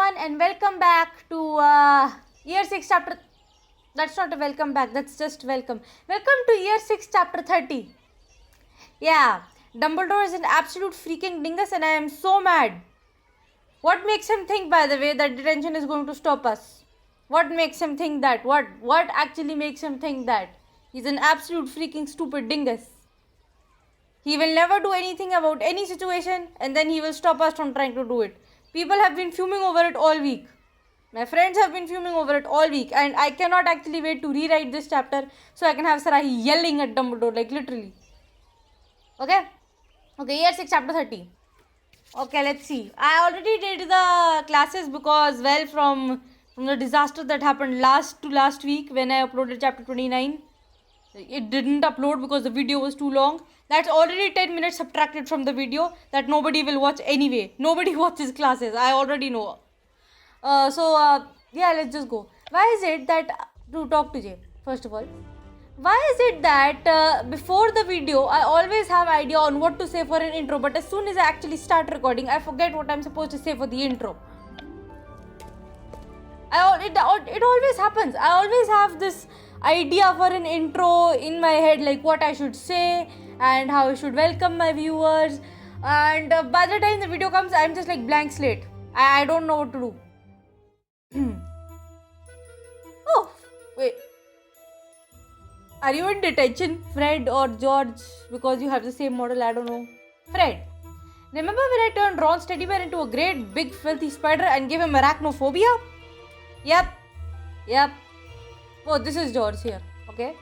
everyone and welcome back to year 6 chapter. That's not a welcome back, that's just welcome. Welcome to year 6 chapter 30. Yeah, Dumbledore is an absolute freaking dingus and I am so mad. What makes him think, by the way, that detention is going to stop us? What makes him think that? What actually makes him think that? He's an absolute freaking stupid dingus. He will never do anything about any situation and then he will stop us from trying to do it. People have been fuming over it all week. My friends have been fuming over it all week and I cannot actually wait to rewrite this chapter so I can have Sarahi yelling at Dumbledore, like literally. Okay, year 6 chapter 30. Okay, let's see. I already did the classes because, well, from the disaster that happened last week when I uploaded chapter 29. It didn't upload because the video was too long. That's already 10 minutes subtracted from the video that nobody will watch anyway. Nobody watches classes. I already know. Yeah, let's just go. Why is it that, to talk to Jay, first of all, why is it that before the video, I always have idea on what to say for an intro, but as soon as I actually start recording, I forget what I'm supposed to say for the intro. It always happens. I always have this idea for an intro in my head, like what I should say and how I should welcome my viewers, and by the time the video comes I'm just like blank slate. I don't know what to do. Oh wait, are you in detention, Fred or George, because you have the same model? I don't know. Fred, remember when I turned Ron's teddy bear into a great big filthy spider and gave him arachnophobia? Yep. Oh, this is George here. Okay.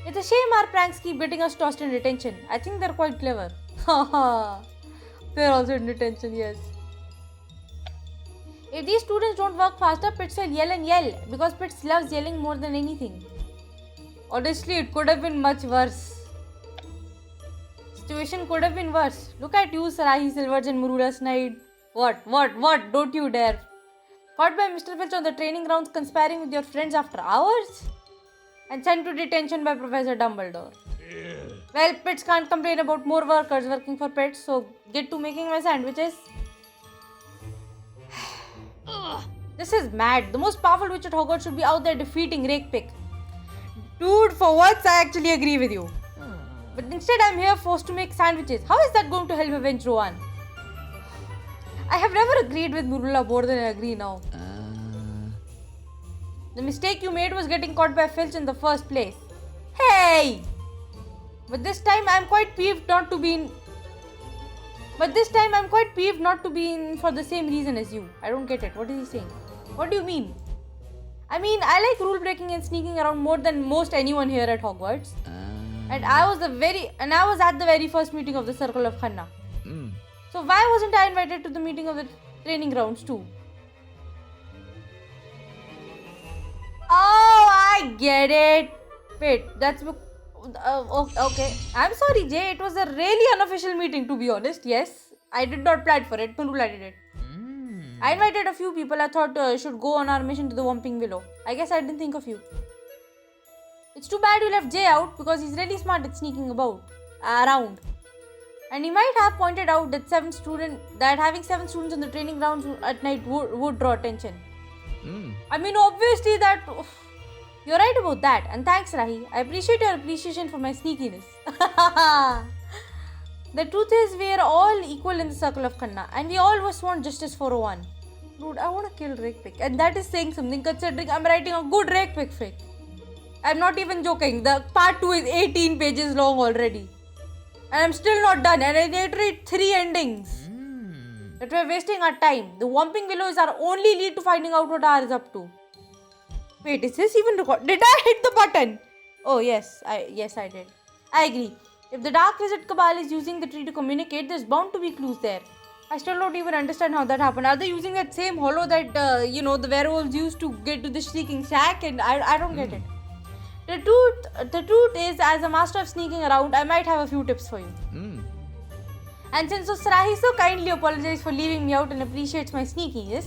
It's a shame our pranks keep getting us tossed in detention. I think they're quite clever. Haha. They're also in detention, yes. If these students don't work faster, Pitts will yell and yell because Pitts loves yelling more than anything. Honestly, it could have been much worse. Situation could have been worse. Look at you, Sarahi Silvers and Murula Snide. What? Don't you dare. Caught by Mr. Filch on the training grounds conspiring with your friends after hours? And sent to detention by Professor Dumbledore. Yeah. Well, Pitts can't complain about more workers working for Pitts, so get to making my sandwiches. This is mad. The most powerful witch at Hogwarts should be out there defeating Rakepick. Dude, for once I actually agree with you. But instead I'm here forced to make sandwiches. How is that going to help avenge Rowan? I have never agreed with Murula more than I agree now. The mistake you made was getting caught by Filch in the first place. Hey! But this time I'm quite peeved not to be in for the same reason as you. I don't get it. What is he saying? What do you mean? I mean, I like rule breaking and sneaking around more than most anyone here at Hogwarts. And I was at the very first meeting of the Circle of Khanna. So why wasn't I invited to the meeting of the training grounds too? Oh, I get it. Wait, that's... okay. I'm sorry, Jay. It was a really unofficial meeting, to be honest. Yes, I did not plan for it. Manula did it. I invited a few people I thought should go on our mission to the Whomping Willow. I guess I didn't think of you. It's too bad you left Jay out because he's really smart at sneaking around. And he might have pointed out that having 7 students on the training grounds at night would draw attention. I mean, obviously that... You're right about that. And thanks, Rahi. I appreciate your appreciation for my sneakiness. The truth is, we are all equal in the Circle of Khanna. And we all just want justice for one. Dude, I want to kill Rakepick. And that is saying something considering I'm writing a good Rakepick fic. I'm not even joking. The part 2 is 18 pages long already. And I'm still not done. And I reiterate 3 endings. That we're wasting our time. The Whomping Willow is our only lead to finding out what R is up to. Wait, is this even recorded? Did I hit the button? Oh, yes. I did. I agree. If the Dark Wizard Cabal is using the tree to communicate, there's bound to be clues there. I still don't even understand how that happened. Are they using that same hollow that, the werewolves used to get to the Shrieking Shack? And I don't get it. The truth is, as a master of sneaking around, I might have a few tips for you. And since Sarahi so kindly apologized for leaving me out and appreciates my sneakiness,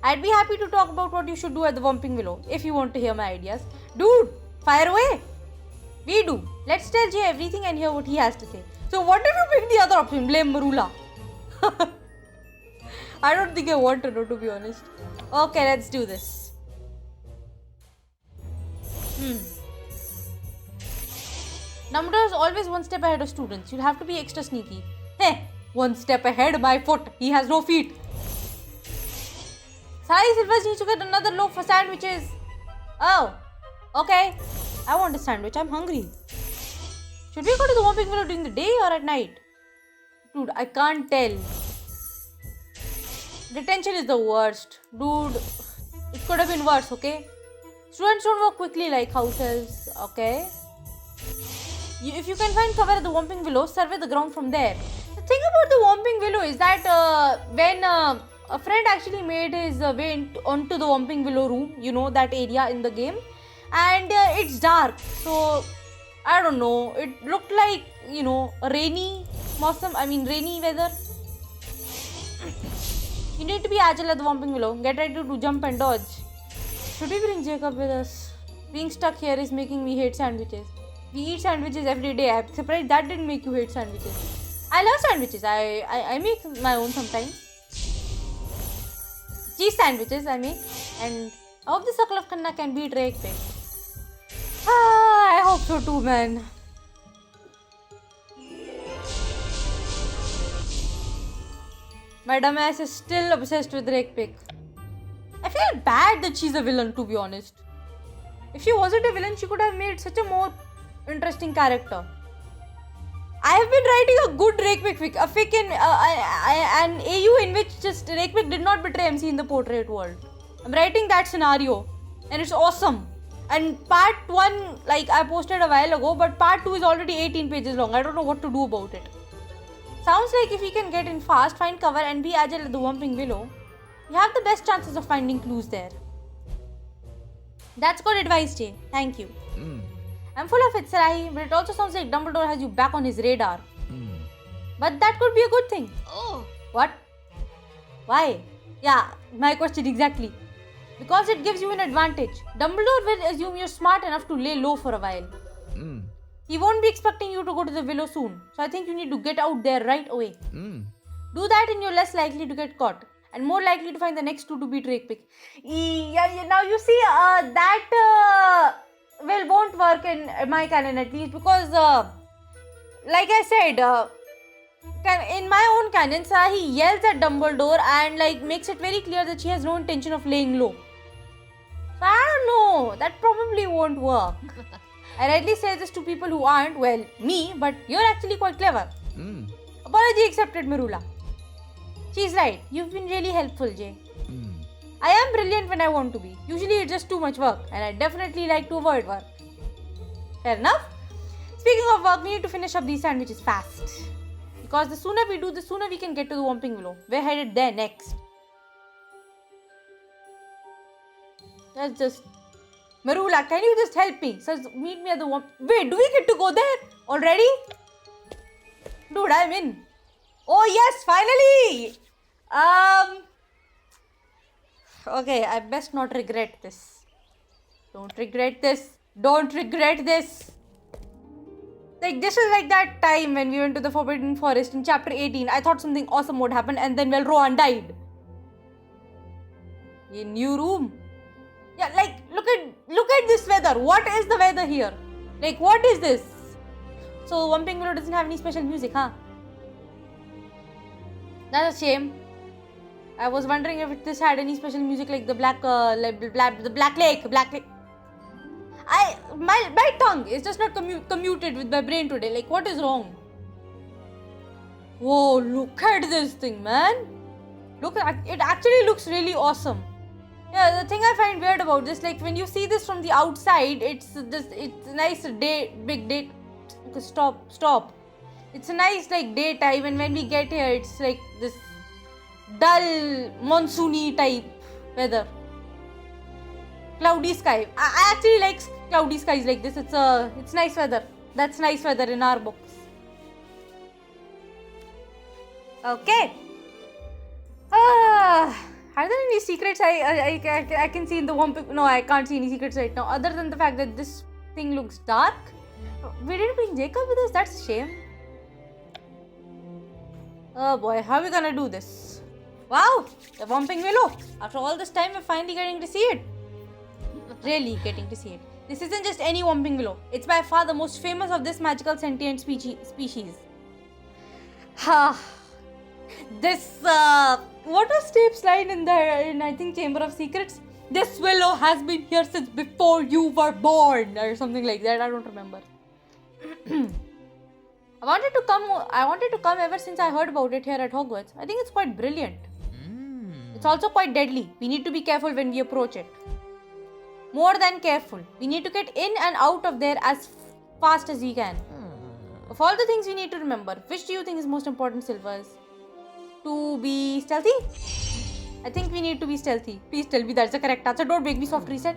I'd be happy to talk about what you should do at the Whomping Willow, if you want to hear my ideas. Dude, fire away! We do. Let's tell Jay everything and hear what he has to say. So what if you pick the other option? Blame Marula. I don't think I want to know, to be honest. Okay, let's do this. Dumbledore is always one step ahead of students. You'll have to be extra sneaky. Heh, one step ahead by foot. He has no feet. Sally Silvers needs to get another loaf for sandwiches. Oh, okay. I want a sandwich. I'm hungry. Should we go to the Whomping Willow during the day or at night? Dude, I can't tell. Detention is the worst. Dude, it could have been worse, okay? Students don't work quickly like house elves, okay? If you can find cover at the Whomping Willow, survey the ground from there. The thing about the Whomping Willow is that when a friend actually made his way onto the Whomping Willow room, you know, that area in the game, and it's dark, so I don't know, it looked like, you know, a rainy weather. You need to be agile at the Whomping Willow. Get ready to jump and dodge. Should we bring Jacob with us? Being stuck here is making me hate sandwiches. We eat sandwiches every day. I'm surprised that didn't make you hate sandwiches. I love sandwiches. I make my own sometimes. Cheese sandwiches I make. And I hope the Circle of Kanna can beat Drake Pick. I hope so too, man. My dumbass is still obsessed with Drake Pick. I feel bad that she's a villain, to be honest. If she wasn't a villain, she could have made such a more interesting character. I have been writing a good Drake Pick fic, a fic in an AU in which just Drake Pick did not betray MC in the portrait world. I'm writing that scenario and it's awesome. And part 1, like I posted a while ago, but part 2 is already 18 pages long. I don't know what to do about it. Sounds like if we can get in fast, find cover and be agile at the Whomping Willow, we have the best chances of finding clues there. That's good advice, Jay. Thank you. I'm full of it, Sarahi, but it also sounds like Dumbledore has you back on his radar. But that could be a good thing. Oh. What? Why? Yeah, my question exactly. Because it gives you an advantage. Dumbledore will assume you're smart enough to lay low for a while. He won't be expecting you to go to the Willow soon. So I think you need to get out there right away. Do that and you're less likely to get caught. And more likely to find the next two to beat Drake Pick. Yeah, now you see, that won't work in my canon at least. Because, like I said, in my own canon, he yells at Dumbledore and like makes it very clear that she has no intention of laying low. So I don't know, that probably won't work. I rightly say this to people who aren't, well, me, but you're actually quite clever. Apology accepted, Mirula. She's right, you've been really helpful, Jay. I am brilliant when I want to be. Usually it's just too much work, and I definitely like to avoid work. Fair enough. Speaking of work, we need to finish up these sandwiches fast. Because the sooner we do, the sooner we can get to the Whomping Willow. We're headed there next. Let's just... Marula, can you just help me? Says, meet me at the Wait, do we get to go there already? Dude, I'm in. Oh yes, finally! Okay, I best not regret this. Don't regret this. Don't regret this. Like, this is like that time when we went to the Forbidden Forest in chapter 18. I thought something awesome would happen and then, well, Rohan died. A new room. Yeah, like, look at this weather. What is the weather here? Like, what is this? So, Whomping Willow doesn't have any special music, huh? That's a shame. I was wondering if this had any special music like the Black Lake. My tongue is just not commuted with my brain today. Like, what is wrong? Whoa, look at this thing, man. Look at it. Actually looks really awesome. Yeah, the thing I find weird about this, like when you see this from the outside, it's a nice big day. Okay, stop. It's a nice like daytime, and when we get here, it's like this dull monsoony type weather. Cloudy sky. I actually like cloudy skies like this. It's nice weather. That's nice weather in our books. Okay. Are there any secrets I can see in the Whomping? No, I can't see any secrets right now. Other than the fact that this thing looks dark. We didn't bring Jacob with us. That's a shame. Oh boy, how are we gonna do this? Wow, the Whomping Willow. After all this time, we're finally getting to see it. Really getting to see it. This isn't just any Whomping Willow. It's by far the most famous of this magical sentient species. Ha. This, what was Snape's line in I think, Chamber of Secrets? This willow has been here since before you were born, or something like that. I don't remember. I wanted to come ever since I heard about it here at Hogwarts. I think it's quite brilliant. It's also quite deadly. We need to be careful when we approach it. More than careful. We need to get in and out of there as fast as we can. Of all the things we need to remember, which do you think is most important, Silvers? To be stealthy? I think we need to be stealthy. Please tell me that's the correct answer. Don't make me soft reset.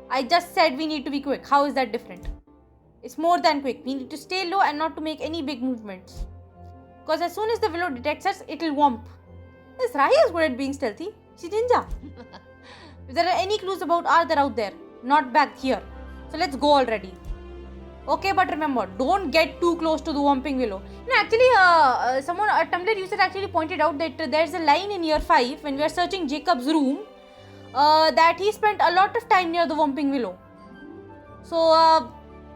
I just said we need to be quick. How is that different? It's more than quick. We need to stay low and not to make any big movements. Because as soon as the willow detects us, it'll whomp. This Rahi is good at being stealthy. She's ninja. If there are any clues about they're out there, not back here. So let's go already. Okay, but remember, don't get too close to the Whomping Willow. No, actually, someone, a Tumblr user actually pointed out that there's a line in year 5 when we are searching Jacob's room that he spent a lot of time near the Whomping Willow. So,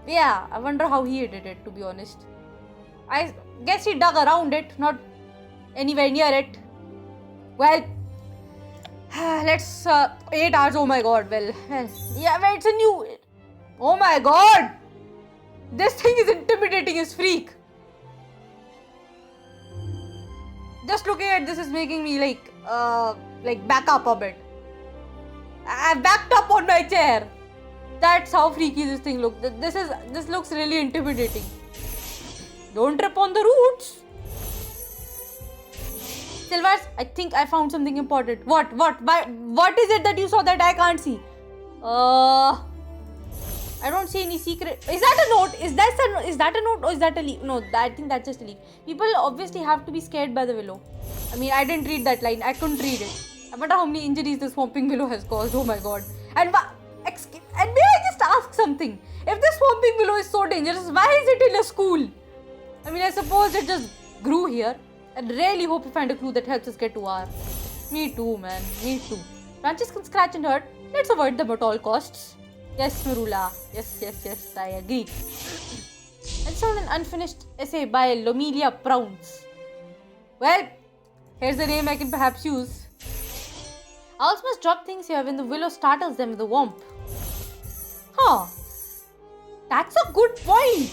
yeah, I wonder how he did it, to be honest. I guess he dug around it, not anywhere near it. Well, let's 8 hours. Oh my god. Well, yeah, but it's a new. Oh my god, this thing is intimidating as freak. Just looking at this is making me like back up a bit. I backed up on my chair. That's how freaky this thing looks. This looks really intimidating. Don't trip on the roots. Silvers, I think I found something important. What is it that you saw that I can't see? I don't see any secret. Is that a note? Is that a note or is that a leaf? No, I think that's just a leaf. People obviously have to be scared by the willow. I mean, I didn't read that line. I couldn't read it. I wonder how many injuries this Whomping Willow has caused. Oh my god. And may I just ask something? If this Whomping Willow is so dangerous, why is it in a school? I mean, I suppose it just grew here. I really hope you find a clue that helps us get to R. Me too, man. Me too. Branches can scratch and hurt. Let's avoid them at all costs. Yes, Marula. Yes. I agree. It's not an unfinished essay by Lomelia Prounce. Well, here's a name I can perhaps use. Owls must drop things here when the willow startles them with a whomp. Huh. That's a good point.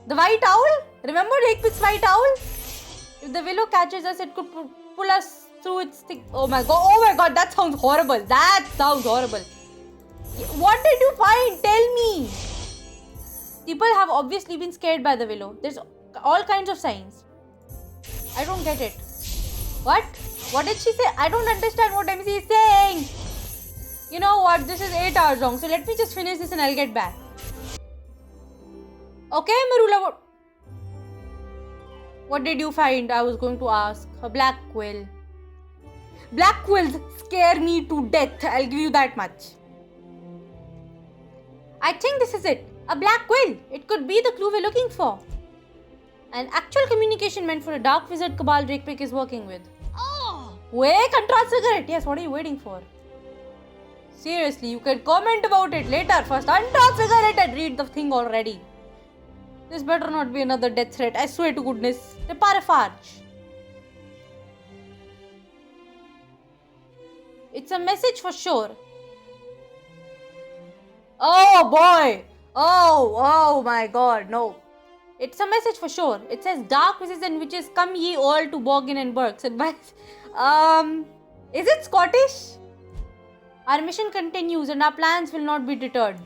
The white owl? Remember Lakewood's white owl? If the willow catches us, it could pull us through its thick. Oh my god, that sounds horrible. What did you find? Tell me. People have obviously been scared by the willow. There's all kinds of signs. I don't get it. What? What did she say? I don't understand what MC is saying. You know what? This is 8 hours long. So let me just finish this and I'll get back. Okay, Marula. What did you find? I was going to ask. A black quill. Black quills scare me to death. I'll give you that much. I think this is it. A black quill. It could be the clue we're looking for. An actual communication meant for a dark wizard Cabal Drakepick is working with. Oh! Wait, contrast cigarette. Yes, what are you waiting for? Seriously, you can comment about it later. First, untrought cigarette and read the thing already. This better not be another death threat. I swear to goodness. Reparafarge. It's a message for sure. Oh boy. Oh my god. No. It's a message for sure. It says, dark wizards and witches, come ye all to Borgen and Burkes. Advice. Is it Scottish? Our mission continues and our plans will not be deterred.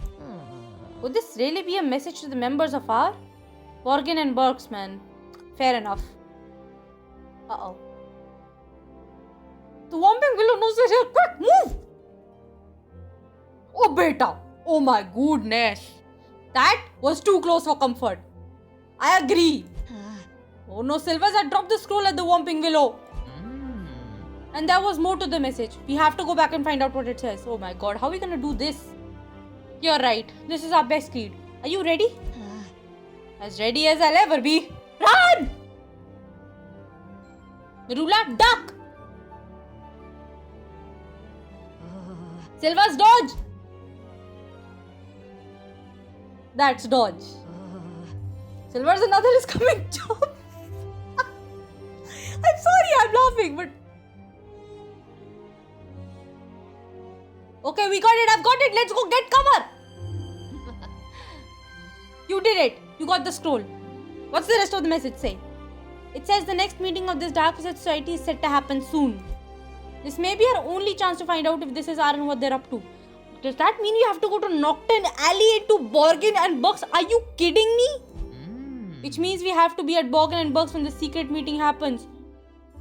Would this really be a message to the members of our Borgen and Burkes, man? Fair enough. Uh-oh. The Whomping Willow knows we're here. Quick, move! Oh, beta. Oh my goodness. That was too close for comfort. I agree. Oh no, Silvers had dropped the scroll at the Whomping Willow. And there was more to the message. We have to go back and find out what it says. Oh my god, how are we gonna do this? You're right. This is our best lead. Are you ready? As ready as I'll ever be. Run! Marula, duck! Silver's dodge! That's dodge. Silver's another is coming. Jump! I'm sorry, I'm laughing, but... Okay, we got it, I've got it, let's go get cover! You did it, you got the scroll. What's the rest of the message say? It says the next meeting of this Dark Wizard Society is set to happen soon. This may be our only chance to find out if this is R and what they're up to. Does that mean we have to go to Knockturn Alley into Borgen and Burkes? Are you kidding me? Which means we have to be at Borgen and Burkes when the secret meeting happens.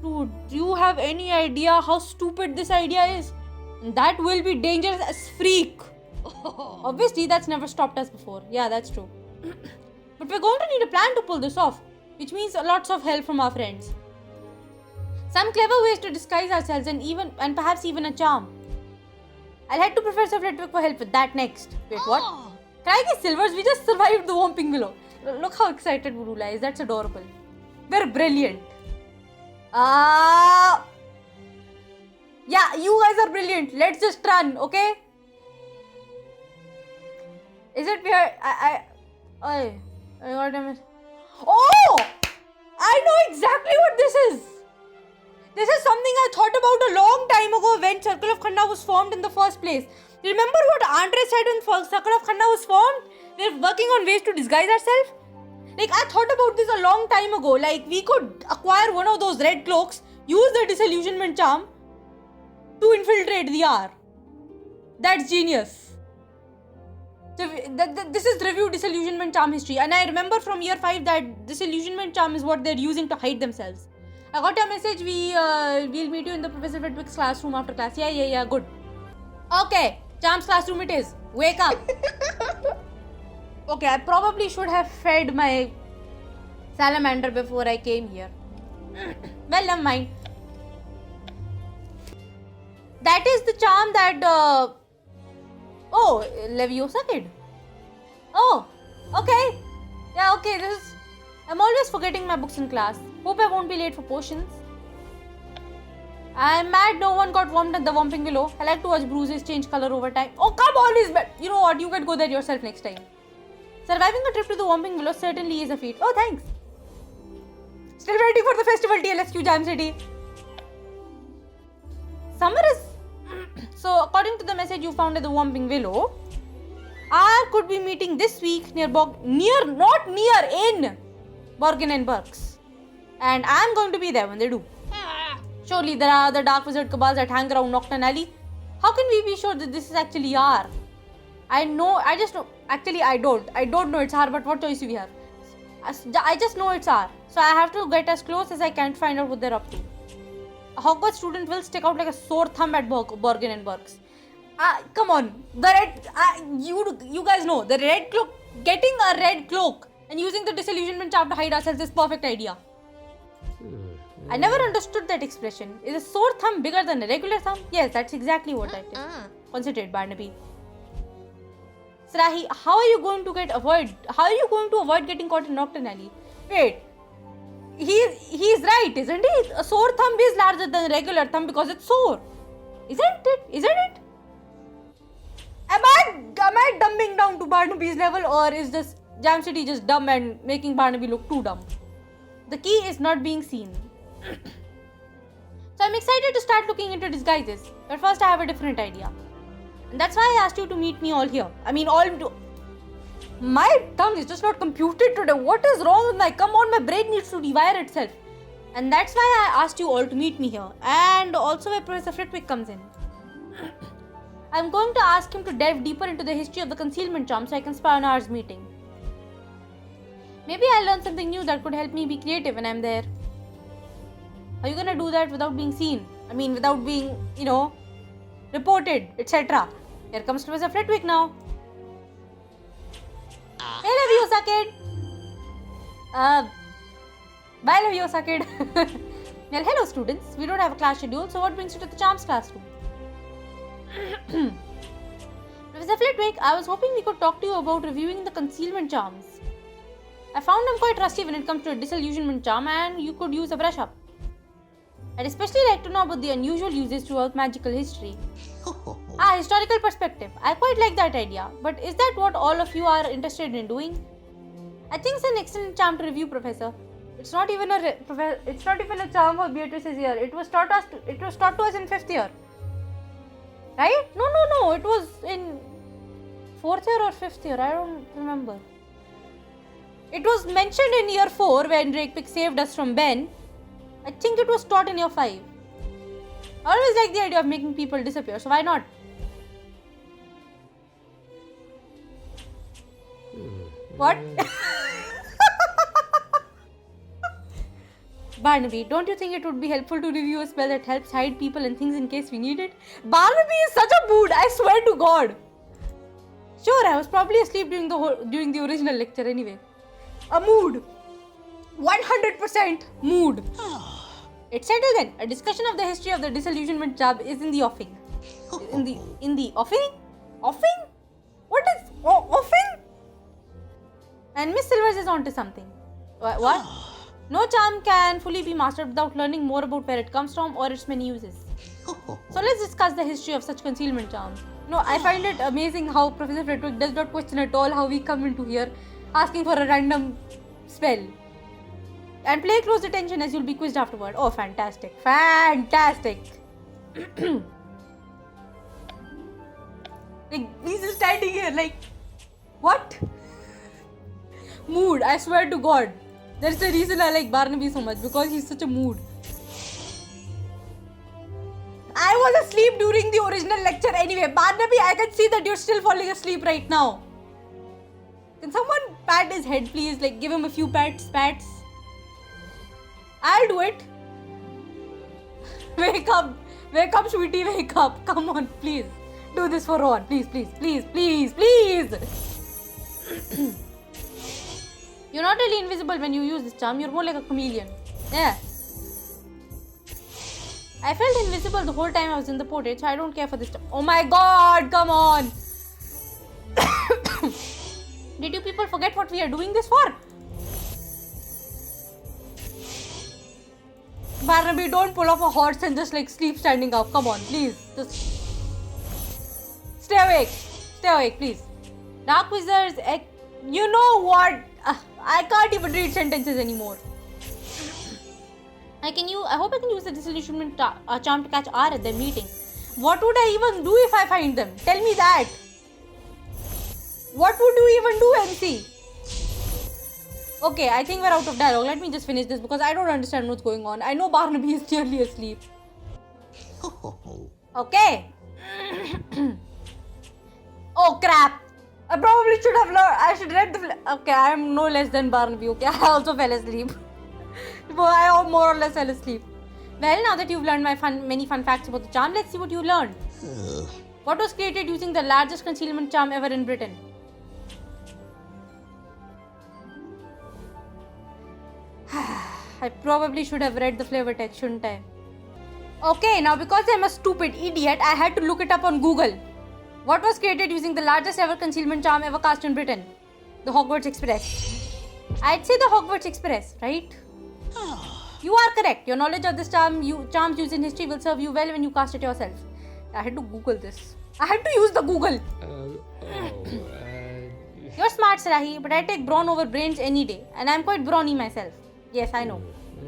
Dude, do you have any idea how stupid this idea is? And that will be dangerous as freak. Obviously, that's never stopped us before. Yeah, that's true. But we're going to need a plan to pull this off, which means lots of help from our friends. Some clever ways to disguise ourselves and perhaps even a charm. I'll head to Professor Flitwick for help with that next. Wait, what? Craggy Silvers, we just survived the Whomping Willow. Look how excited Burula is. That's adorable. We're brilliant. Yeah, you guys are brilliant. Let's just run, okay? Is it weird? I got a miss. Oh! I know exactly what this is. This is something I thought about a long time ago when Circle of Khanda was formed in the first place. Remember what Andre said when Circle of Khanda was formed? We're working on ways to disguise ourselves. Like, I thought about this a long time ago. Like, we could acquire one of those red cloaks, use the disillusionment charm to infiltrate the R. That's genius. So, this is review disillusionment charm history. And I remember from year 5 that disillusionment charm is what they're using to hide themselves. I got your message. We'll meet you in the Professor Flitwick's classroom after class. Yeah, good. Okay, charms classroom it is. Wake up. Okay, I probably should have fed my salamander before I came here. Well, never mind. That is the charm that... Oh, Leviosa kid. Oh, okay. Yeah, okay, this is... I'm always forgetting my books in class. Hope I won't be late for potions. I'm mad no one got warmed at the Whomping Willow. I like to watch bruises change color over time. Oh, come on, Lisbeth. You know what? You can go there yourself next time. Surviving a trip to the Whomping Willow certainly is a feat. Oh, thanks. Still waiting for the festival TLSQ Jam City. Summer is... So, according to the message you found at the Whomping Willow, I could be meeting this week in Borgen and Burkes. And I'm going to be there when they do. Surely there are other Dark Wizard cabals that hang around Knockturn Alley. How can we be sure that this is actually R? I just know. Actually, I don't know it's R, but what choice do we have? I just know it's R. So I have to get as close as I can to find out what they're up to. A Hogwarts student will stick out like a sore thumb at Borgen and Burkes. Come on. The red... you guys know. The red cloak... Getting a red cloak and using the disillusionment charm to hide ourselves is perfect idea. I never understood that expression. Is a sore thumb bigger than a regular thumb? Yes, that's exactly what that is. Concentrate, Barnaby. Srahi, how are you going to avoid getting caught in Knockturn Alley? Wait. He's right, isn't he? A sore thumb is larger than a regular thumb because it's sore. Isn't it? Am I dumbing down to Barnaby's level, or is this Jam City just dumb and making Barnaby look too dumb? The key is not being seen. So I'm excited to start looking into disguises. But first I have a different idea. And that's why I asked you to meet me all here. My tongue is just not computed today. What is wrong with come on, my brain needs to rewire itself. And that's why I asked you all to meet me here. And also where Professor Flitwick comes in. I'm going to ask him to delve deeper into the history of the concealment charm so I can spy on ours meeting. Maybe I'll learn something new that could help me be creative when I'm there. Are you gonna do that without being seen? Without being, reported, etc. Here comes Professor Flitwick now. Hey, Leviosa kid. Bye, Leviosa kid. Well, hello students. We don't have a class schedule, so what brings you to the charms classroom? Professor Flitwick, I was hoping we could talk to you about reviewing the concealment charms. I found them quite rusty when it comes to a disillusionment charm, and you could use a brush up. I'd especially like to know about the unusual uses throughout magical history. Historical perspective. I quite like that idea. But is that what all of you are interested in doing? I think it's an excellent charm to review, Professor. It's not even a charm for Beatrice's year. It was taught to us in 5th year. Right? No. It was in 4th year or 5th year. I don't remember. It was mentioned in year 4 when Rakepick saved us from Ben. I think it was taught in year 5. I always like the idea of making people disappear, so why not? What? Barnaby, don't you think it would be helpful to review a spell that helps hide people and things in case we need it? Barnaby is such a mood, I swear to God. Sure, I was probably asleep during the original lecture anyway. A mood. 100% mood. It's settled then. A discussion of the history of the disillusionment job is in the offing. In the offing? Offing? What is offing? And Miss Silvers is onto something. What? No charm can fully be mastered without learning more about where it comes from or its many uses. So let's discuss the history of such concealment charms. No, I find it amazing how Professor Flitwick does not question at all how we come into here asking for a random spell. And play close attention as you'll be quizzed afterward. Oh, fantastic. Fantastic. Like, he's just standing here like, what? Mood, I swear to God. That's the reason I like Barnaby so much, because he's such a mood. I was asleep during the original lecture anyway. Barnaby, I can see that you're still falling asleep right now. Can someone pat his head, please? Like, give him a few pats. I'll do it. Wake up, sweetie, wake up. Come on, please. Do this for Ron. Please. You're not really invisible when you use this charm. You're more like a chameleon. Yeah. I felt invisible the whole time I was in the portrait, so I don't care for this charm. Oh my God, come on. Did you people forget what we are doing this for? Barnaby, don't pull off a horse and just like sleep standing up. Come on, please. Just stay awake, please. Dark Wizards, you know what? I can't even read sentences anymore. I hope I can use the disillusionment charm to catch R at their meeting. What would I even do if I find them? Tell me that. What would you even do, MC? Okay, I think we're out of dialogue. Let me just finish this because I don't understand what's going on. I know Barnaby is nearly asleep. Okay. Oh crap. I probably should have learned. I should read the... Okay, I am no less than Barnaby. Okay, I also fell asleep. I more or less fell asleep. Well, now that you've learned many fun facts about the charm, let's see what you learned. What was created using the largest concealment charm ever in Britain? I probably should have read the flavor text, shouldn't I? Okay, now because I'm a stupid idiot, I had to look it up on Google. What was created using the largest ever concealment charm ever cast in Britain? The Hogwarts Express. I'd say the Hogwarts Express, right? You are correct. Your knowledge of this charms used in history will serve you well when you cast it yourself. I had to Google this. I had to use the Google. You're smart, Sarahi, but I take brawn over brains any day. And I'm quite brawny myself. Yes, I know.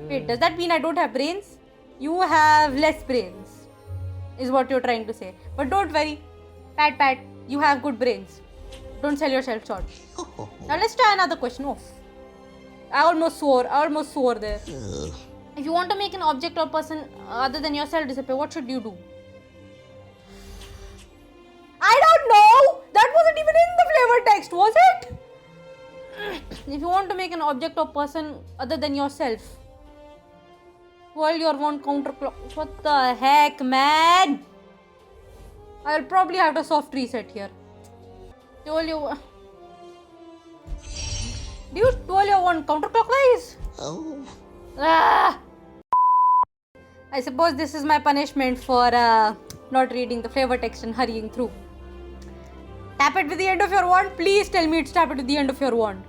Wait, does that mean I don't have brains? You have less brains, is what you're trying to say. But don't worry. Pat, you have good brains. Don't sell yourself short. Now let's try another question. Oh, I almost swore there. If you want to make an object or person other than yourself disappear, what should you do? I don't know! That wasn't even in the flavor text, was it? If you want to make an object or person other than yourself, while you're one counterclock. What the heck, man? I'll probably have to soft reset here. Do you twirl your one counterclockwise? Oh. I suppose this is my punishment for not reading the flavor text and hurrying through. Tap it with the end of your wand. Please tell me it's tap it with the end of your wand.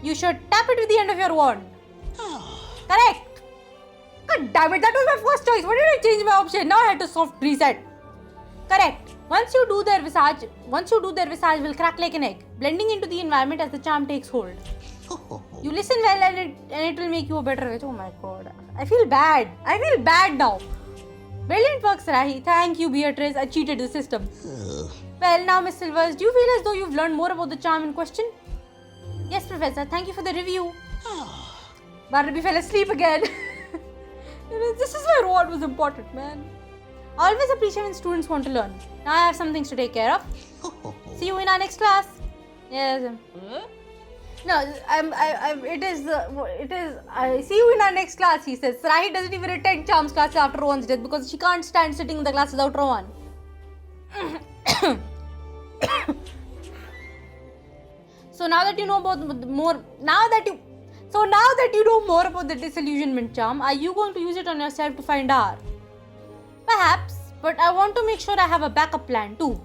You should tap it with the end of your wand. Correct. God damn it, that was my first choice. Why did I change my option? Now I had to soft reset. Correct. Once you do their visage will crack like an egg, blending into the environment as the charm takes hold. You listen well and it will make you a better witch. Oh my god. I feel bad now. Brilliant work, Sarahi. Thank you, Beatrice. I cheated the system. Well, now, Miss Silvers, do you feel as though you've learned more about the charm in question? Yes, Professor. Thank you for the review. Barnaby fell asleep again. This is why reward was important, man. I always appreciate when students want to learn. Now I have some things to take care of. See you in our next class. Yes. No, I see you in our next class, he says. Sarahi doesn't even attend charms classes after Rowan's death because she can't stand sitting in the class without Rowan. So now that you know more about the disillusionment charm, are you going to use it on yourself to find R? Perhaps, but I want to make sure I have a backup plan too.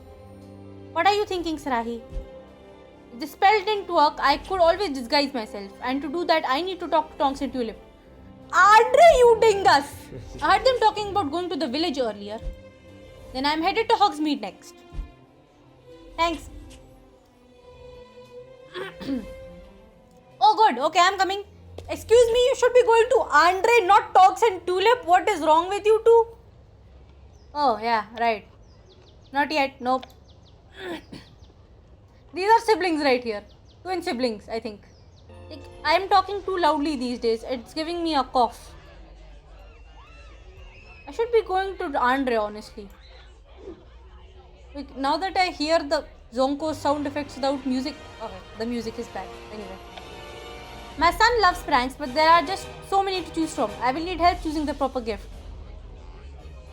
What are you thinking, Sarahi? If the spell didn't work, I could always disguise myself, and to do that, I need to talk to Tonks and Tulip. Andre, you dingus! I heard them talking about going to the village earlier. Then I'm headed to Hogsmeade next. Thanks. Oh good, okay, I'm coming. Excuse me, you should be going to Andre, not Tonks and Tulip. What is wrong with you two? Oh yeah, right. Not yet, nope. These are siblings right here. Twin siblings, I think. Like, I'm talking too loudly these days. It's giving me a cough. I should be going to Andre, honestly. Like, now that I hear the Zonko sound effects without music. Okay, the music is back. Anyway. My son loves pranks, but there are just so many to choose from. I will need help choosing the proper gift.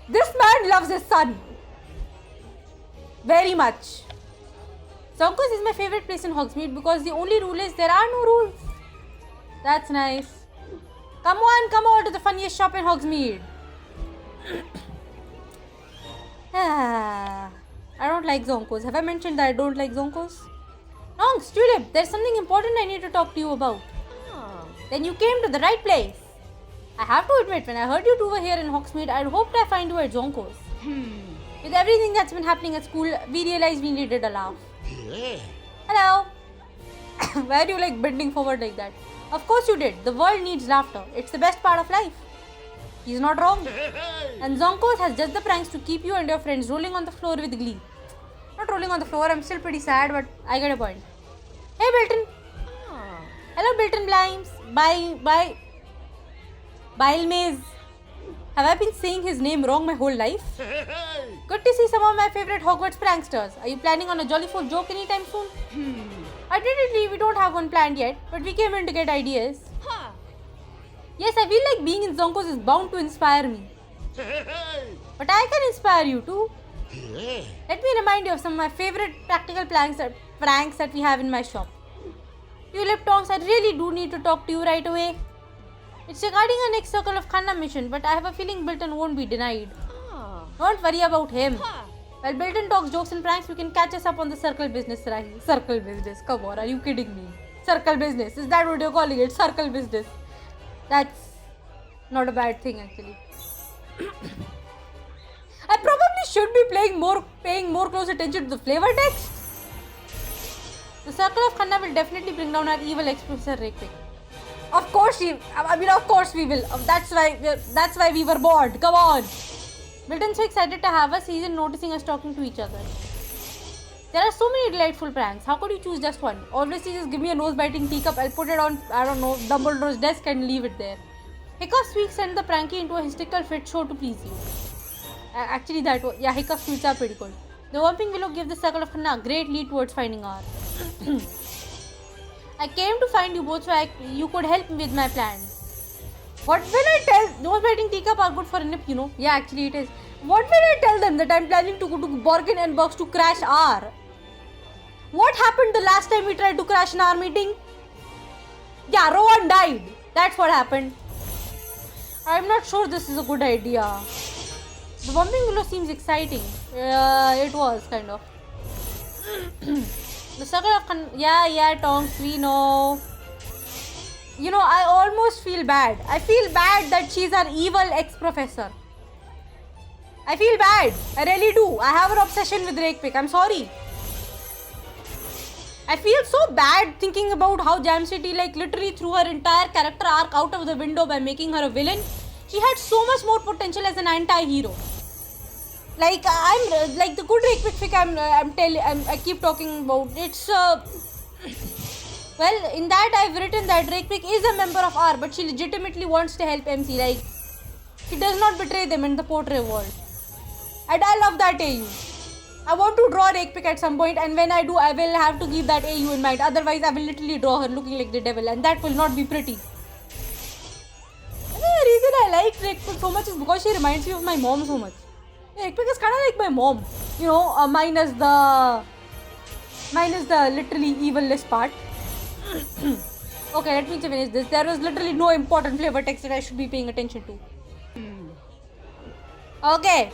This man loves his son. Very much. Zonko's is my favorite place in Hogsmeade because the only rule is there are no rules. That's nice. Come on to the funniest shop in Hogsmeade. I don't like Zonko's. Have I mentioned that I don't like Zonko's? Tonks, Tulip, there's something important I need to talk to you about. Then you came to the right place. I have to admit, when I heard you two were here in Hogsmeade, I hoped I find you at Zonko's. With everything that's been happening at school, we realized we needed a laugh. Hello. Why are you like bending forward like that? Of course you did. The world needs laughter. It's the best part of life. He's not wrong. And Zonko's has just the pranks to keep you and your friends rolling on the floor with glee. Not rolling on the floor, I'm still pretty sad, but I get a point. Hey Bilton. Hello Bilton Blimes. Bile Maze. Have I been saying his name wrong my whole life? Good to see some of my favorite Hogwarts pranksters. Are you planning on a jollyful joke anytime soon? Admittedly, we don't have one planned yet, but we came in to get ideas. Yes, I feel like being in Zonko's is bound to inspire me. But I can inspire you too. Let me remind you of some of my favorite practical pranks that we have in my shop. Tulip, Tonks, I really do need to talk to you right away. It's regarding our next Circle of Khanna mission, but I have a feeling Bilton won't be denied. Don't worry about him. While Bilton talks jokes and pranks, we can catch us up on the circle business, Sarahi. Circle business, come on, are you kidding me? Circle business, is that what you're calling it? Circle business. That's not a bad thing actually. I probably should be paying more close attention to the flavor text. The Circle of Khanna will definitely bring down our evil ex-Professor Rakvik. Of course we will. That's why we were bored. Come on. Milton's so excited to have us, he isn't noticing us talking to each other. There are so many delightful pranks. How could you choose just one? Obviously, just give me a nose-biting teacup. I'll put it on, I don't know, Dumbledore's desk and leave it there. Hiccups Week sent the pranky into a hysterical fit show to please you. Actually, Hiccups Weeks are pretty cool. The Whomping Willow gave the Circle of Khanna a great lead towards finding R. I came to find you both so you could help me with my plans. What will I tell? Nose-biting teacup are good for a nip, you know. Yeah, actually it is. What will I tell them that I'm planning to go to Borgen and Burkes to crash R? What happened the last time we tried to crash an R meeting? Yeah, Rowan died. That's what happened. I'm not sure this is a good idea. The Whomping Willow seems exciting. It was kind of. The Circle of yeah, Tonks, we know. You know, I almost feel bad. I feel bad that she's our evil ex-professor. I feel bad. I really do. I have an obsession with Rakepick. I'm sorry. I feel so bad thinking about how Jam City like literally threw her entire character arc out of the window by making her a villain. She had so much more potential as an anti-hero. Like I'm like the good Rakepick fic I keep talking about. It's well, in that I've written that Rakepick is a member of R, but she legitimately wants to help MC. Like she does not betray them in the portrait world. And I love that AU. I want to draw Rakepick at some point, and when I do, I will have to keep that AU in mind. Otherwise, I will literally draw her looking like the devil, and that will not be pretty. And the reason I like Rakepick so much is because she reminds me of my mom so much. Rakepick is kind of like my mom, you know, minus the literally evil-less part. Okay, let me finish this. There was literally no important flavor text that I should be paying attention to. Okay.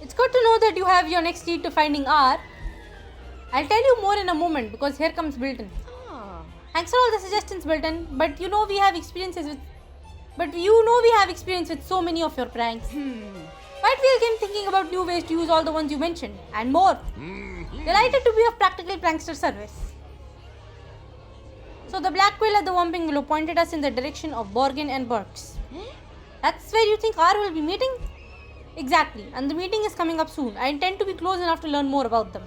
It's good to know that you have your next lead to finding R. I'll tell you more in a moment because here comes Bilton. Thanks for all the suggestions, Bilton. But you know we have experience with so many of your pranks. But we again thinking about new ways to use all the ones you mentioned and more. Delighted to be of practical prankster service. So the black quill at the Whomping Willow pointed us in the direction of Borgen and Burkes. That's where you think R will be meeting? Exactly, and the meeting is coming up soon. I intend to be close enough to learn more about them.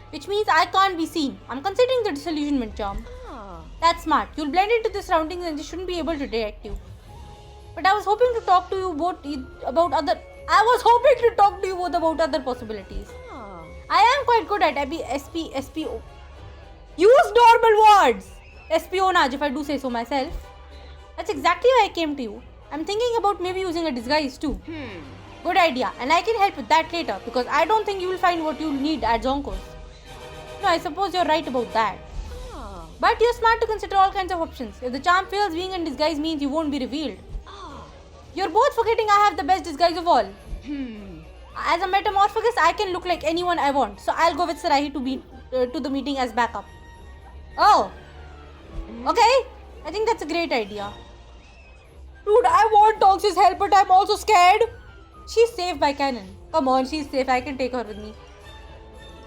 Which means I can't be seen. I'm considering the disillusionment charm. That's smart. You'll blend into the surroundings and they shouldn't be able to detect you. But I was hoping to talk to you both about other possibilities. I am quite good at SPO. Use normal words! Espionage, if I do say so myself. That's exactly why I came to you. I'm thinking about maybe using a disguise too. Good idea, and I can help with that later because I don't think you will find what you'll need at Zonko's. No, I suppose you're right about that. But you're smart to consider all kinds of options. If the charm fails, being in disguise means you won't be revealed. You're both forgetting I have the best disguise of all. As a Metamorphmagus, I can look like anyone I want, so I'll go with Sarahi to the meeting as backup. Oh, okay. I think that's a great idea. Dude, I want Tonks' help, but I'm also scared. She's safe by Cannon. Come on, she's safe. I can take her with me.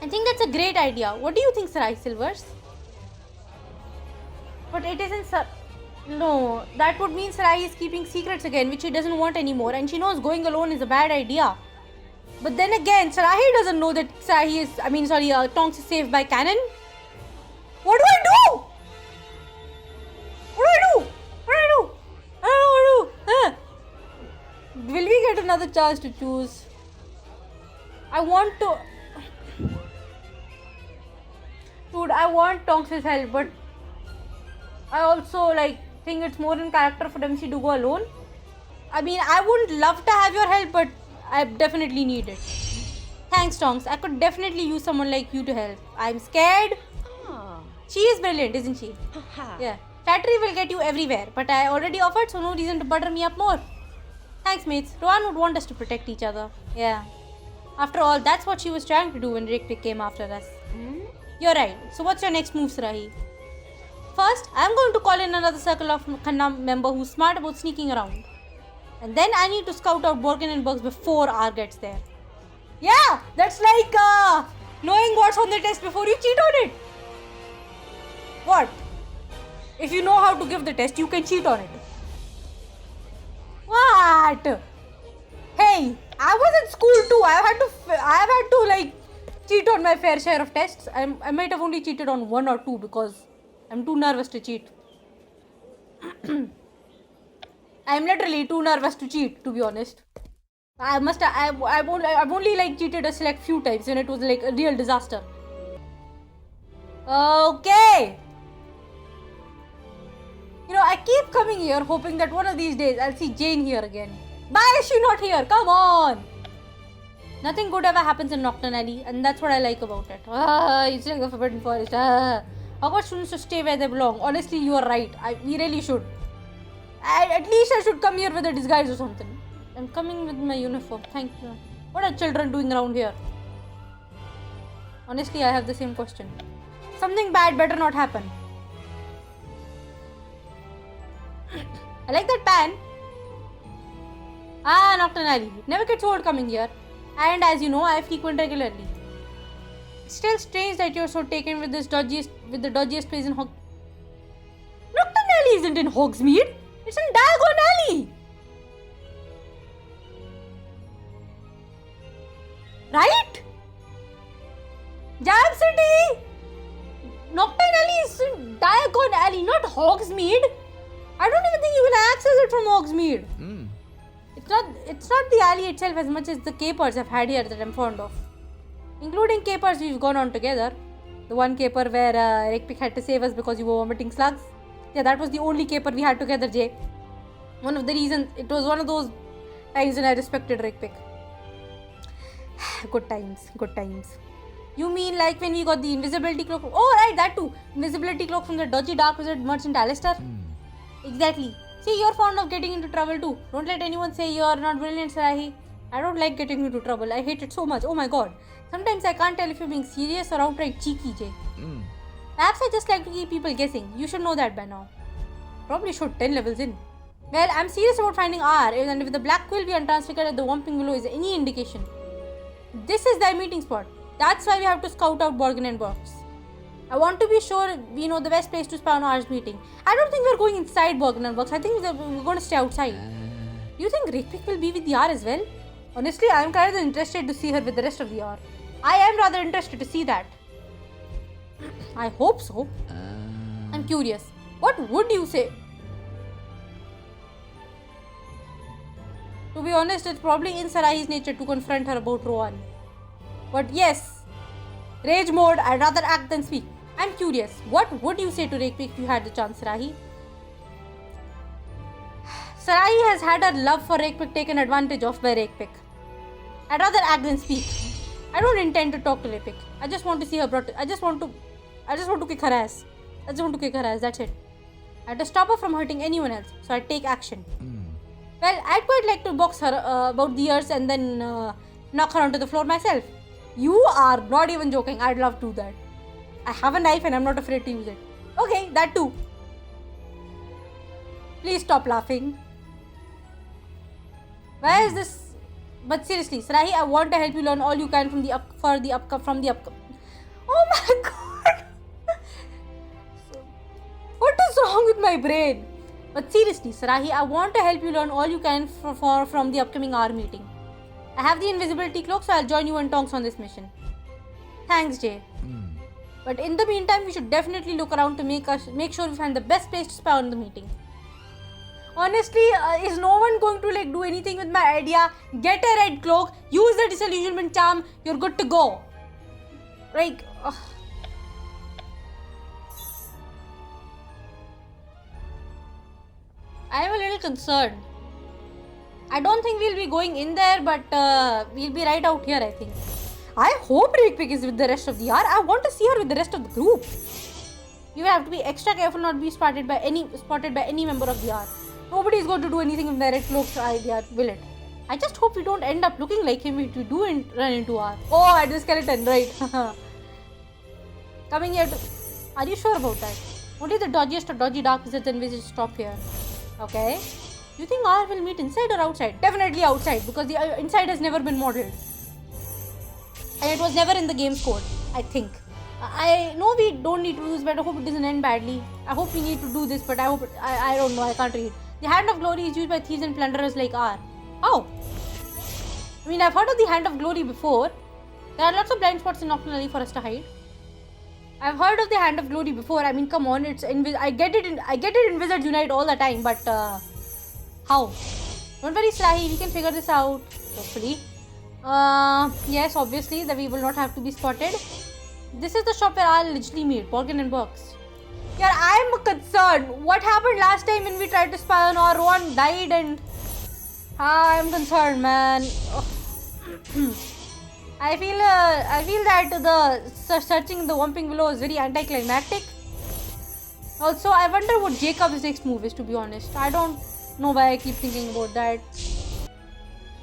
I think that's a great idea. What do you think, Sarai Silvers? But it isn't No, that would mean Sarai is keeping secrets again, which she doesn't want anymore. And she knows going alone is a bad idea. But then again, Sarahi doesn't know that Tonks is safe by Cannon. What do I do? What do I do? What do I do? I don't know what to do. Will we get another chance to choose? I want to... Dude, I want Tonks' help, but I also think it's more in character for MC to go alone. I mean, I wouldn't love to have your help, but I definitely need it. Thanks, Tonks. I could definitely use someone like you to help. I'm scared. She is brilliant, isn't she? Yeah. Flattery will get you everywhere, but I already offered, so no reason to butter me up more. Thanks, mates. Rowan would want us to protect each other. Yeah. After all, that's what she was trying to do when Rakepick came after us. You're right. So what's your next move, Sarahi? First, I'm going to call in another circle of Khanna member who's smart about sneaking around. And then I need to scout out Borgen and Burkes before R gets there. Yeah, that's like knowing what's on the test before you cheat on it. What? If you know how to give the test, you can cheat on it. What? Hey, I was in school too. I've had to cheat on my fair share of tests. I might have only cheated on 1 or 2 because I'm too nervous to cheat. I'm literally too nervous to cheat, to be honest. I've only cheated a select few times when it was a real disaster. Okay. I keep coming here hoping that one of these days I'll see Jane here again. Why is she not here? Come on. Nothing good ever happens in Knockturn Alley, and that's what I like about it. It's like a forbidden forest. Hogwarts students should stay where they belong. Honestly, you are right. We really should. At least I should come here with a disguise or something. I'm coming with my uniform. Thank you. What are children doing around here? Honestly, I have the same question. Something bad better not happen. I like that pan. Ah, Knockturn Alley. Never gets old coming here. And as you know, I frequent regularly. Still strange that you're so taken with the dodgiest place in Knockturn Alley isn't in Hogsmeade. It's in Diagon Alley. Right? Jam City. Knockturn Alley is in Diagon Alley, not Hogsmeade. I don't even think you can access it from Hogsmeade. It's not the alley itself as much as the capers I've had here that I'm fond of. Including capers we've gone on together. The one caper where Rakepik had to save us because you were vomiting slugs. Yeah, that was the only caper we had together, Jay. One of the reasons, it was one of those times when I respected Rakepik. Good times. You mean like when we got the invisibility cloak? Oh, right, that too. Invisibility cloak from the dodgy dark wizard merchant Alistair. Exactly. See, you're fond of getting into trouble too. Don't let anyone say you're not brilliant, Sarahi. I don't like getting into trouble. I hate it so much. Oh my god. Sometimes I can't tell if you're being serious or outright cheeky, Jay. Perhaps I just like to keep people guessing. You should know that by now. Probably should, 10 levels in. Well, I'm serious about finding R, and if the black quill we untransfigured at the Whomping Willow is any indication, this is their meeting spot. That's why we have to scout out Borgen and Burkes. I want to be sure we know the best place to spy on R's meeting. I don't think we're going inside Borgen and Burkes. I think we're going to stay outside. Do you think Rakepik will be with the R as well? Honestly, I'm kind of interested to see her with the rest of the R. I am rather interested to see that. I hope so. I'm curious. What would you say? To be honest, it's probably in Sarahi's nature to confront her about Rohan. But yes, rage mode, I'd rather act than speak. I'm curious, what would you say to Rakepik if you had the chance, Sarahi? Sarahi has had her love for Rakepik taken advantage of by Rakepik. I'd rather act than speak. I don't intend to talk to Rakepik. I just want to see her brought. I just want to kick her ass. That's it. I had to stop her from hurting anyone else, so I'd take action. Well, I'd quite like to box her about the ears and then knock her onto the floor myself. You are not even joking. I'd love to do that. I have a knife and I'm not afraid to use it. Okay, that too. Please stop laughing. Why is this? But seriously, Sarahi, I want to help you learn all you can from the upcoming. Oh my god! What is wrong with my brain? But seriously, Sarahi, I want to help you learn all you can from the upcoming R meeting. I have the invisibility cloak, so I'll join you and Tonks on this mission. Thanks, Jay. But in the meantime, we should definitely look around to make sure we find the best place to spy on the meeting. Honestly, is no one going to do anything with my idea? Get a red cloak, use the disillusionment charm, you're good to go. I'm a little concerned. I don't think we'll be going in there, but we'll be right out here, I think. I hope Rakepik is with the rest of the R. I want to see her with the rest of the group. You will have to be extra careful not to be spotted by any member of the R. Nobody is going to do anything with their red cloaks idea, will it? I just hope we don't end up looking like him if we do run into R. Oh, at the skeleton, right. Coming here to... Are you sure about that? Only the dodgiest of dodgy dark wizards and wizards stop here. Okay. You think R will meet inside or outside? Definitely outside, because the inside has never been modeled. And it was never in the game's code, I think. I know we don't need to do this, but I hope it doesn't end badly. I hope we need to do this, but I hope... I don't know, I can't read. The Hand of Glory is used by thieves and plunderers like R. Oh! I mean, I've heard of the Hand of Glory before. There are lots of blind spots in Knockturn Alley for us to hide. I've heard of the Hand of Glory before. I mean, come on, I get it in Wizards Unite all the time, but how? Don't worry, Sarahi, we can figure this out. Hopefully. Yes, obviously, that we will not have to be spotted. This is the shop where I'll literally meet Borgen and Burkes. Yeah, I'm concerned. What happened last time when we tried to spy on our Rohan died and... I'm concerned, man. I feel that the searching the Whomping Willow is very anticlimactic. Also, I wonder what Jacob's next move is, to be honest. I don't know why I keep thinking about that.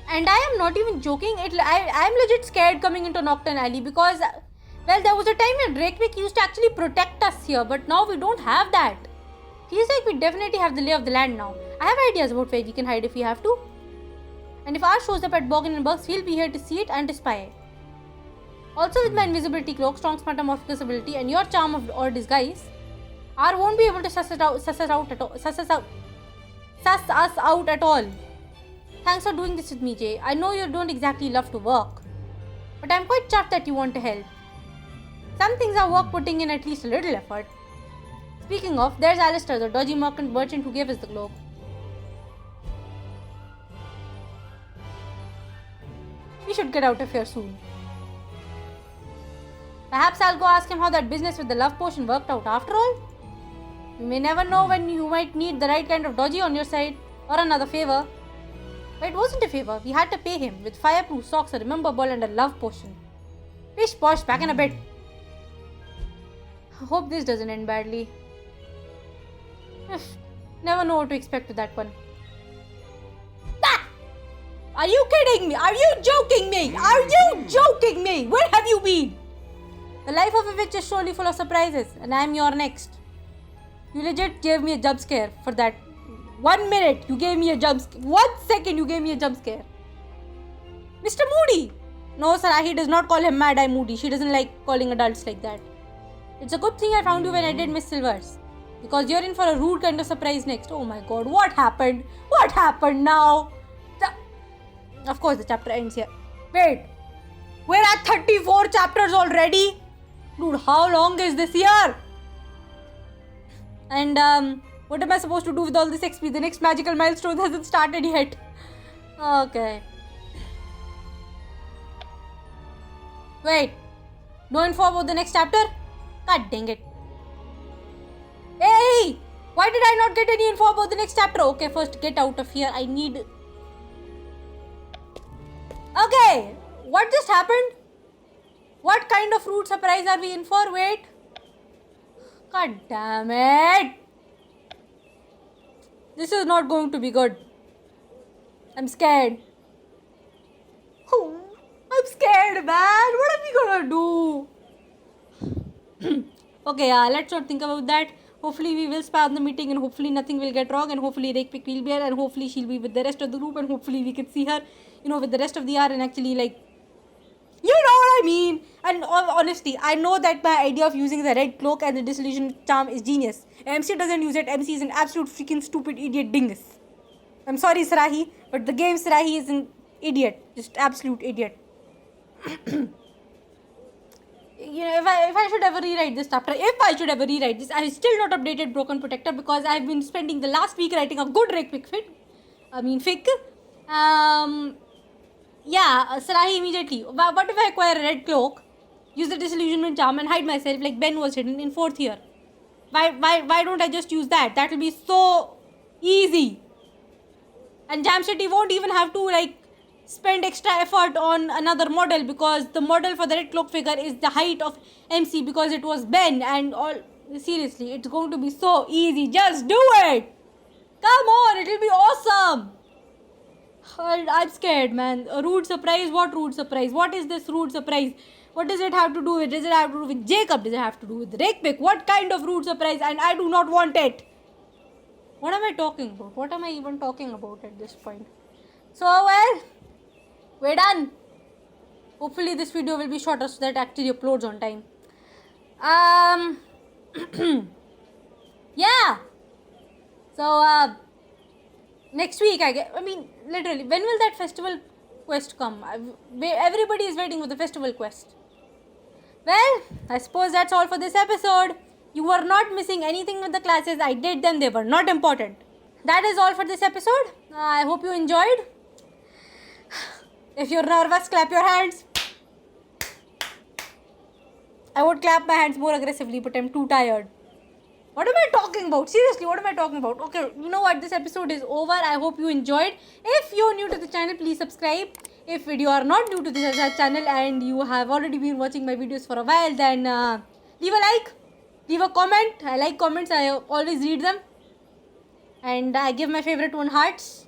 And I am not even joking. I'm legit scared coming into Knockturn Alley because... Well, there was a time when Rakepik used to actually protect us here, but now we don't have that. Feels like we definitely have the lay of the land now. I have ideas about where we can hide if we have to. And if R shows up at Borgen and Burkes, we'll be here to see it and to spy. Also, with my invisibility cloak, strong Metamorphmagus ability, and your charm or disguise, R won't be able to suss us out at all. Thanks for doing this with me, Jay. I know you don't exactly love to work, but I'm quite chuffed that you want to help. Some things are worth putting in at least a little effort. Speaking of, there's Alistair, the dodgy merchant who gave us the cloak. We should get out of here soon. Perhaps I'll go ask him how that business with the love potion worked out after all. You may never know when you might need the right kind of dodgy on your side, or another favor. But it wasn't a favor, we had to pay him with fireproof socks, a remember ball and a love potion. Pish posh, back in a bit. I hope this doesn't end badly. Never know what to expect with that one. Ah! Are you kidding me? Are you joking me? Are you joking me? Where have you been? The life of a witch is surely full of surprises, and I am your next. You legit gave me a jump scare for that. 1 minute you gave me a jump scare. 1 second you gave me a jump scare. Mr. Moody! No, Sarahi does not call him Mad Eye Moody. She doesn't like calling adults like that. It's a good thing I found you when I did Miss Silvers. Because you're in for a rude kind of surprise next. Oh my god, what happened? What happened now? Of course the chapter ends here. Wait, we're at 34 chapters already? Dude, how long is this year? And what am I supposed to do with all this XP? The next magical milestone hasn't started yet. Okay. Wait, no info about the next chapter? God dang it. Hey! Why did I not get any info about the next chapter? Okay, first get out of here. I need... Okay, what just happened? What kind of rude surprise are we in for? Wait. God damn it. This is not going to be good. I'm scared. Oh, I'm scared, man. What are we gonna do? Okay, let's not think about that. Hopefully we will spy on the meeting and hopefully nothing will get wrong and hopefully Rakepik will be here and hopefully she'll be with the rest of the group and hopefully we can see her, with the rest of the R and actually like, you know what I mean. And honestly, I know that my idea of using the red cloak and the disillusion charm is genius. MC doesn't use it. MC is an absolute freaking stupid idiot dingus. I'm sorry, Sarahi, but the game Sarahi is an idiot. Just absolute idiot. If I should ever rewrite this chapter, I have still not updated Broken Protector because I've been spending the last week writing a good fic. Sarahi immediately. What if I acquire a red cloak, use the disillusionment charm and hide myself like Ben was hidden in 4th year? Why don't I just use that? That will be so easy. And Jam City won't even have to spend extra effort on another model because the model for the red cloak figure is the height of MC because it was Ben and all. Seriously, it's going to be so easy. Just do it. Come on, it will be awesome. I'm scared, man. A rude surprise? What rude surprise? What is this rude surprise? What does it have to do with? Does it have to do with Jacob? Does it have to do with Rakepik? What kind of rude surprise? And I do not want it. What am I talking about? What am I even talking about at this point? So, well, we're done. Hopefully this video will be shorter so that it actually uploads on time. Yeah. So, next week, literally, when will that festival quest come? Everybody is waiting for the festival quest. Well, I suppose that's all for this episode. You were not missing anything with the classes. I did them. They were not important. That is all for this episode. I hope you enjoyed. If you're nervous, clap your hands. I would clap my hands more aggressively, but I'm too tired. What am I talking about? Seriously, what am I talking about? Okay, you know what? This episode is over. I hope you enjoyed. If you're new to the channel, please subscribe. If you are not new to this channel and you have already been watching my videos for a while, then leave a like, leave a comment. I like comments. I always read them. And I give my favorite one hearts.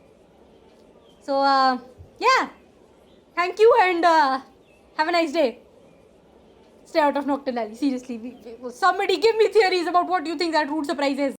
So, yeah. Thank you and have a nice day. Stay out of Knockturn Alley. Seriously. Somebody give me theories about what you think that rude surprise is.